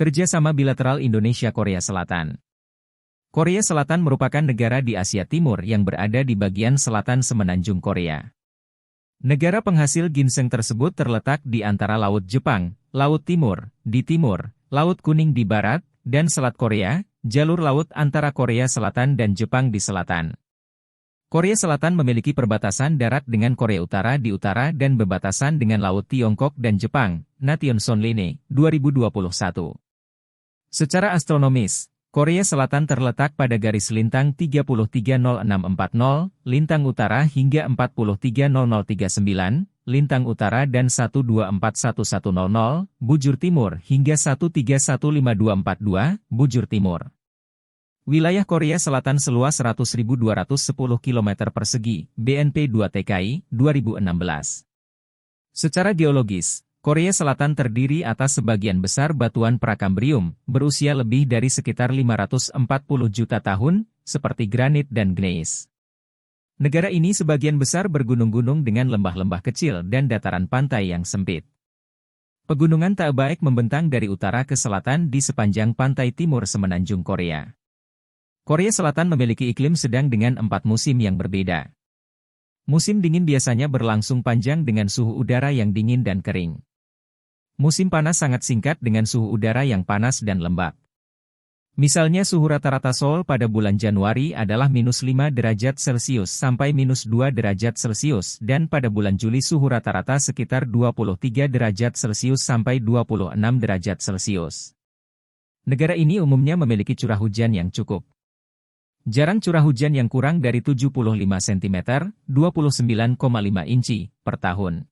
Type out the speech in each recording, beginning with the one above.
Kerjasama bilateral Indonesia-Korea Selatan. Korea Selatan merupakan negara di Asia Timur yang berada di bagian selatan semenanjung Korea. Negara penghasil ginseng tersebut terletak di antara Laut Jepang, Laut Timur, di timur, Laut Kuning di barat, dan Selat Korea, jalur laut antara Korea Selatan dan Jepang di selatan. Korea Selatan memiliki perbatasan darat dengan Korea Utara di utara dan berbatasan dengan Laut Tiongkok dan Jepang, Nation Sonline, 2021. Secara astronomis, Korea Selatan terletak pada garis lintang 330640, lintang utara hingga 430039, lintang utara dan 12411100, bujur timur hingga 135242, bujur timur. Wilayah Korea Selatan seluas 100.210 km persegi, BNP 2 TKI, 2016. Secara geologis, Korea Selatan terdiri atas sebagian besar batuan prakambrium, berusia lebih dari sekitar 540 juta tahun, seperti granit dan gneis. Negara ini sebagian besar bergunung-gunung dengan lembah-lembah kecil dan dataran pantai yang sempit. Pegunungan tak baik membentang dari utara ke selatan di sepanjang pantai timur semenanjung Korea. Korea Selatan memiliki iklim sedang dengan 4 musim yang berbeda. Musim dingin biasanya berlangsung panjang dengan suhu udara yang dingin dan kering. Musim panas sangat singkat dengan suhu udara yang panas dan lembab. Misalnya suhu rata-rata Seoul pada bulan Januari adalah -5 derajat Celcius sampai -2 derajat Celcius dan pada bulan Juli suhu rata-rata sekitar 23 derajat Celcius sampai 26 derajat Celcius. Negara ini umumnya memiliki curah hujan yang cukup. Jarang curah hujan yang kurang dari 75 cm, 29,5 inci, per tahun.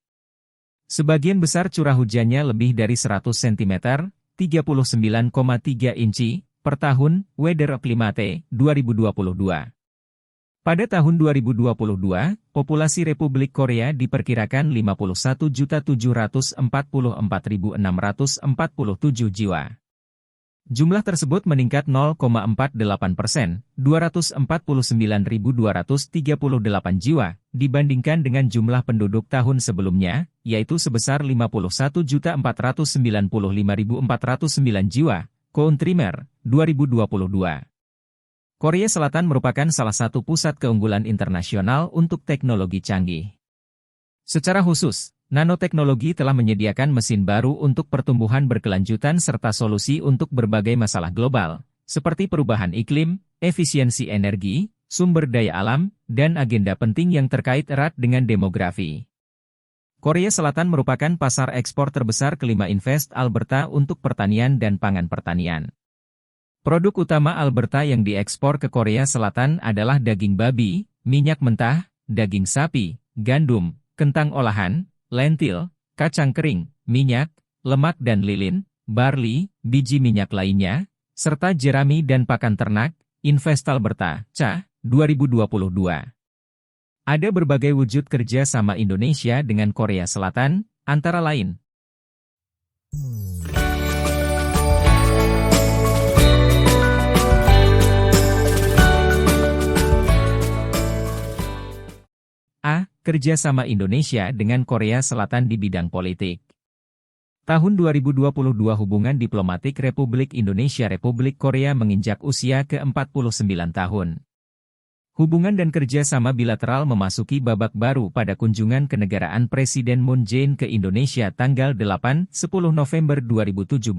Sebagian besar curah hujannya lebih dari 100 cm, 39,3 inci, per tahun, Weather Climate, 2022. Pada tahun 2022, populasi Republik Korea diperkirakan 51.744.647 jiwa. Jumlah tersebut meningkat 0,48%, 249.238 jiwa, dibandingkan dengan jumlah penduduk tahun sebelumnya, yaitu sebesar 51.495.409 jiwa, Countrimer, 2022. Korea Selatan merupakan salah satu pusat keunggulan internasional untuk teknologi canggih. Secara khusus, nanoteknologi telah menyediakan mesin baru untuk pertumbuhan berkelanjutan serta solusi untuk berbagai masalah global, seperti perubahan iklim, efisiensi energi, sumber daya alam, dan agenda penting yang terkait erat dengan demografi. Korea Selatan merupakan pasar ekspor terbesar kelima Invest Alberta untuk pertanian dan pangan pertanian. Produk utama Alberta yang diekspor ke Korea Selatan adalah daging babi, minyak mentah, daging sapi, gandum, kentang olahan, lentil, kacang kering, minyak, lemak dan lilin, barley, biji minyak lainnya, serta jerami dan pakan ternak, Invest Alberta, CA, 2022. Ada berbagai wujud kerja sama Indonesia dengan Korea Selatan, antara lain. A. Kerjasama Indonesia dengan Korea Selatan di bidang politik. Tahun 2022 hubungan diplomatik Republik Indonesia-Republik Korea menginjak usia ke-49 tahun. Hubungan dan kerjasama bilateral memasuki babak baru pada kunjungan kenegaraan Presiden Moon Jae-in ke Indonesia tanggal 8-10 November 2017.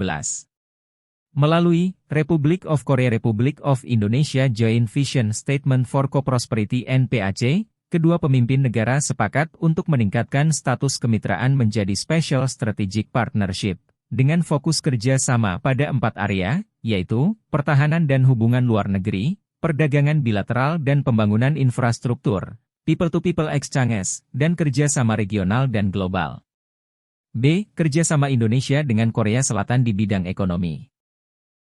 Melalui Republic of Korea Republic of Indonesia Joint Vision Statement for Co-Prosperity (NPAC), kedua pemimpin negara sepakat untuk meningkatkan status kemitraan menjadi Special Strategic Partnership, dengan fokus kerja sama pada 4 area, yaitu pertahanan dan hubungan luar negeri, perdagangan bilateral dan pembangunan infrastruktur, people-to-people exchanges, dan kerja sama regional dan global. B. Kerjasama Indonesia dengan Korea Selatan di bidang ekonomi.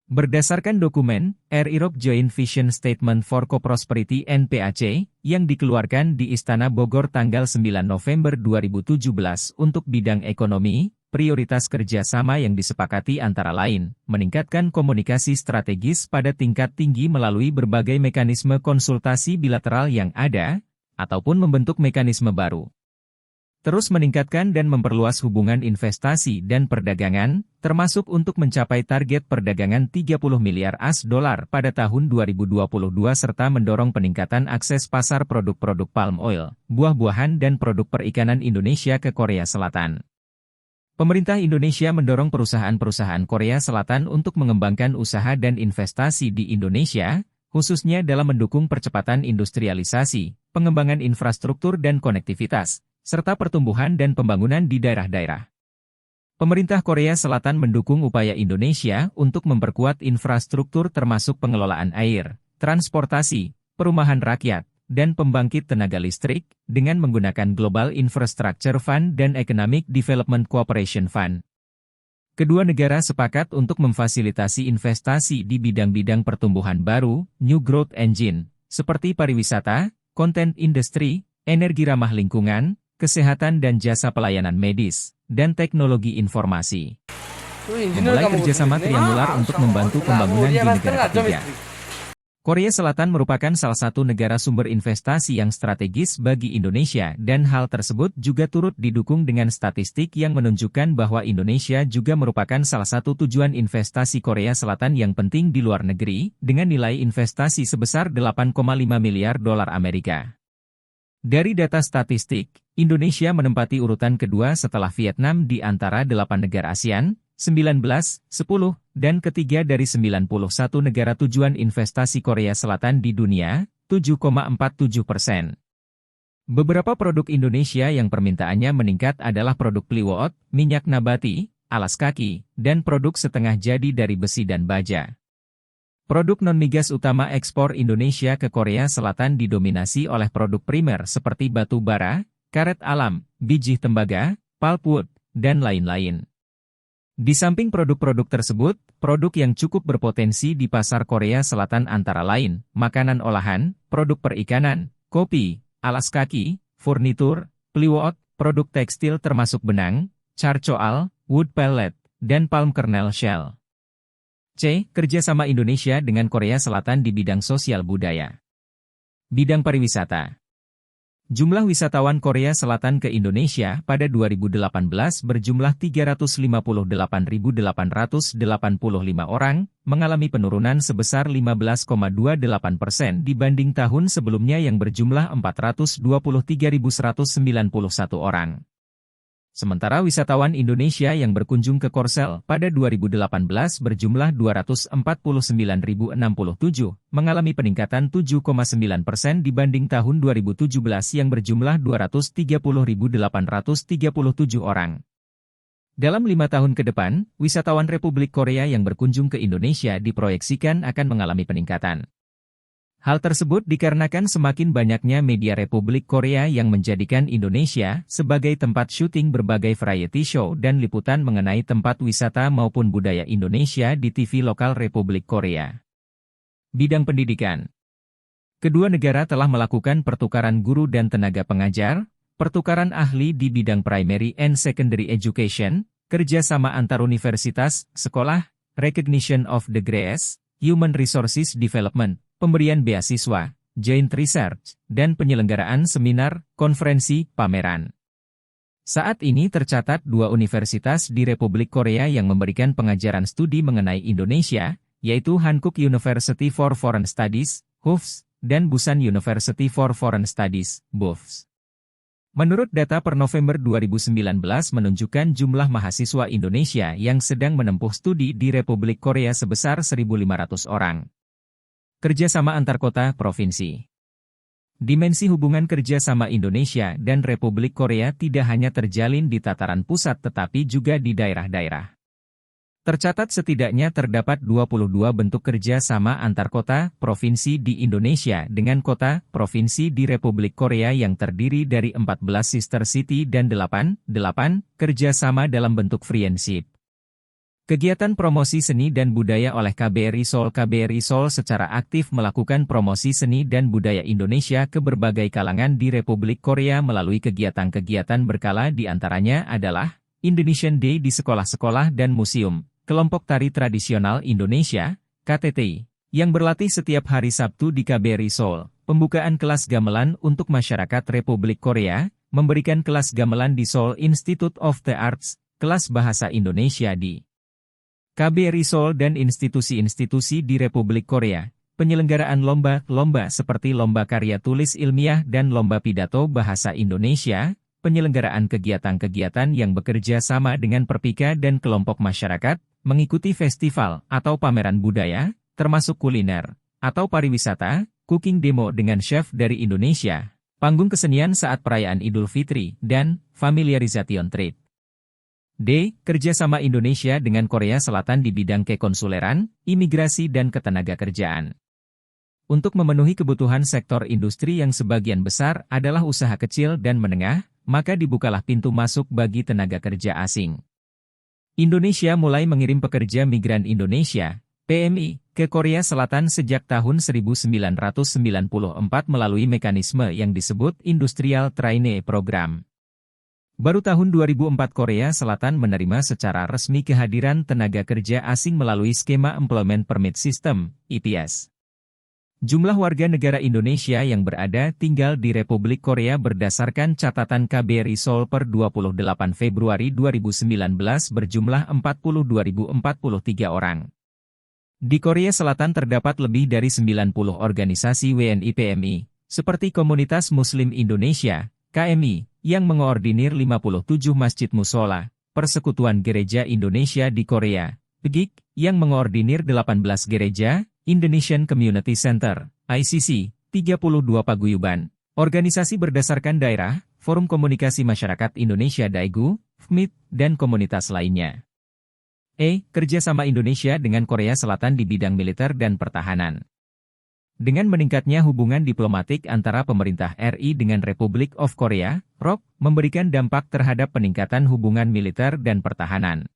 Berdasarkan dokumen, Europe Joint Vision Statement for Co-Prosperity (NPAC) yang dikeluarkan di Istana Bogor tanggal 9 November 2017 untuk bidang ekonomi, prioritas kerjasama yang disepakati antara lain, meningkatkan komunikasi strategis pada tingkat tinggi melalui berbagai mekanisme konsultasi bilateral yang ada, ataupun membentuk mekanisme baru. terus meningkatkan dan memperluas hubungan investasi dan perdagangan, termasuk untuk mencapai target perdagangan 30 miliar US$ pada tahun 2022 serta mendorong peningkatan akses pasar produk-produk palm oil, buah-buahan dan produk perikanan Indonesia ke Korea Selatan. Pemerintah Indonesia mendorong perusahaan-perusahaan Korea Selatan untuk mengembangkan usaha dan investasi di Indonesia, khususnya dalam mendukung percepatan industrialisasi, pengembangan infrastruktur dan konektivitas, serta pertumbuhan dan pembangunan di daerah-daerah. Pemerintah Korea Selatan mendukung upaya Indonesia untuk memperkuat infrastruktur termasuk pengelolaan air, transportasi, perumahan rakyat, dan pembangkit tenaga listrik, dengan menggunakan Global Infrastructure Fund dan Economic Development Cooperation Fund. Kedua negara sepakat untuk memfasilitasi investasi di bidang-bidang pertumbuhan baru, New Growth Engine, seperti pariwisata, content industry, energi ramah lingkungan, kesehatan dan jasa pelayanan medis, dan teknologi informasi. Memulai kerjasama triangular untuk membantu pembangunan di negara ketiga. Korea Selatan merupakan salah satu negara sumber investasi yang strategis bagi Indonesia dan hal tersebut juga turut didukung dengan statistik yang menunjukkan bahwa Indonesia juga merupakan salah satu tujuan investasi Korea Selatan yang penting di luar negeri, dengan nilai investasi sebesar 8,5 miliar dolar Amerika. Dari data statistik, Indonesia menempati urutan kedua setelah Vietnam di antara 8 negara ASEAN, 19, 10, dan ketiga dari 91 negara tujuan investasi Korea Selatan di dunia, 7,47%. Beberapa produk Indonesia yang permintaannya meningkat adalah produk plywood, minyak nabati, alas kaki, dan produk setengah jadi dari besi dan baja. Produk non-migas utama ekspor Indonesia ke Korea Selatan didominasi oleh produk primer seperti batu bara, karet alam, biji tembaga, pulpwood, dan lain-lain. Di samping produk-produk tersebut, produk yang cukup berpotensi di pasar Korea Selatan antara lain, makanan olahan, produk perikanan, kopi, alas kaki, furnitur, plywood, produk tekstil termasuk benang, charcoal, wood pellet, dan palm kernel shell. C. Kerjasama Indonesia dengan Korea Selatan di bidang sosial budaya. Bidang pariwisata. Jumlah wisatawan Korea Selatan ke Indonesia pada 2018 berjumlah 358.885 orang, mengalami penurunan sebesar 15,28% dibanding tahun sebelumnya yang berjumlah 423.191 orang. Sementara wisatawan Indonesia yang berkunjung ke Korsel pada 2018 berjumlah 249.067, mengalami peningkatan 7,9% dibanding tahun 2017 yang berjumlah 230.837 orang. Dalam 5 tahun ke depan, wisatawan Republik Korea yang berkunjung ke Indonesia diproyeksikan akan mengalami peningkatan. Hal tersebut dikarenakan semakin banyaknya media Republik Korea yang menjadikan Indonesia sebagai tempat syuting berbagai variety show dan liputan mengenai tempat wisata maupun budaya Indonesia di TV lokal Republik Korea. Bidang pendidikan. Kedua negara telah melakukan pertukaran guru dan tenaga pengajar, pertukaran ahli di bidang primary and secondary education, kerjasama antar universitas, sekolah, recognition of degrees, human resources development, pemberian beasiswa, joint research, dan penyelenggaraan seminar, konferensi, pameran. Saat ini tercatat 2 universitas di Republik Korea yang memberikan pengajaran studi mengenai Indonesia, yaitu Hankuk University for Foreign Studies, HUFS, dan Busan University for Foreign Studies, BUFS. Menurut data per November 2019 menunjukkan jumlah mahasiswa Indonesia yang sedang menempuh studi di Republik Korea sebesar 1.500 orang. Kerjasama antar kota provinsi. Dimensi hubungan kerjasama Indonesia dan Republik Korea tidak hanya terjalin di tataran pusat tetapi juga di daerah-daerah. Tercatat setidaknya terdapat 22 bentuk kerjasama antar kota provinsi di Indonesia dengan kota provinsi di Republik Korea yang terdiri dari 14 sister city dan 8 kerjasama dalam bentuk friendship. Kegiatan promosi seni dan budaya oleh KBRI Seoul secara aktif melakukan promosi seni dan budaya Indonesia ke berbagai kalangan di Republik Korea melalui kegiatan-kegiatan berkala di antaranya adalah Indonesian Day di sekolah-sekolah dan museum, Kelompok Tari Tradisional Indonesia, KTTI, yang berlatih setiap hari Sabtu di KBRI Seoul, pembukaan kelas gamelan untuk masyarakat Republik Korea, memberikan kelas gamelan di Seoul Institute of the Arts, kelas bahasa Indonesia di KBRI Seoul dan institusi-institusi di Republik Korea, penyelenggaraan lomba-lomba seperti lomba karya tulis ilmiah dan lomba pidato bahasa Indonesia, penyelenggaraan kegiatan-kegiatan yang bekerja sama dengan Perpika dan kelompok masyarakat, mengikuti festival atau pameran budaya, termasuk kuliner, atau pariwisata, cooking demo dengan chef dari Indonesia, panggung kesenian saat perayaan Idul Fitri, dan familiarization trip. D. Kerjasama Indonesia dengan Korea Selatan di bidang kekonsuleran, imigrasi dan ketenagakerjaan. Untuk memenuhi kebutuhan sektor industri yang sebagian besar adalah usaha kecil dan menengah, maka dibukalah pintu masuk bagi tenaga kerja asing. Indonesia mulai mengirim pekerja migran Indonesia, PMI, ke Korea Selatan sejak tahun 1994 melalui mekanisme yang disebut Industrial Trainee Program. Baru tahun 2004 Korea Selatan menerima secara resmi kehadiran tenaga kerja asing melalui skema Employment Permit System, EPS. Jumlah warga negara Indonesia yang berada tinggal di Republik Korea berdasarkan catatan KBRI Seoul per 28 Februari 2019 berjumlah 42.043 orang. Di Korea Selatan terdapat lebih dari 90 organisasi WNI PMI, seperti Komunitas Muslim Indonesia, KMI, yang mengordinir 57 masjid musola, Persekutuan Gereja Indonesia di Korea, PGIK, yang mengordinir 18 gereja, Indonesian Community Center, ICC, 32 paguyuban, organisasi berdasarkan daerah, Forum Komunikasi Masyarakat Indonesia Daegu, FMIT, dan komunitas lainnya. E. Kerjasama Indonesia dengan Korea Selatan di bidang militer dan pertahanan. Dengan meningkatnya hubungan diplomatik antara pemerintah RI dengan Republic of Korea, ROK, memberikan dampak terhadap peningkatan hubungan militer dan pertahanan.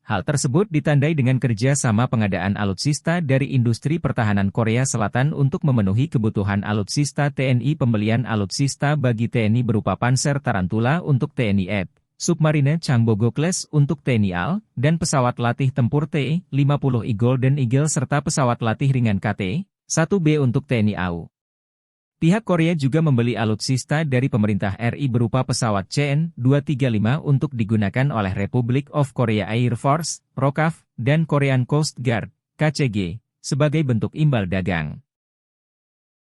Hal tersebut ditandai dengan kerja sama pengadaan alutsista dari industri pertahanan Korea Selatan untuk memenuhi kebutuhan alutsista TNI, pembelian alutsista bagi TNI berupa Panzer Tarantula untuk TNI AD, submarine Changbogo Class untuk TNI AL, dan pesawat latih tempur T-50I Golden Eagle serta pesawat latih ringan KT-1B untuk TNI AU. Pihak Korea juga membeli alutsista dari pemerintah RI berupa pesawat CN-235 untuk digunakan oleh Republic of Korea Air Force, ROKAF, dan Korean Coast Guard, KCG, sebagai bentuk imbal dagang.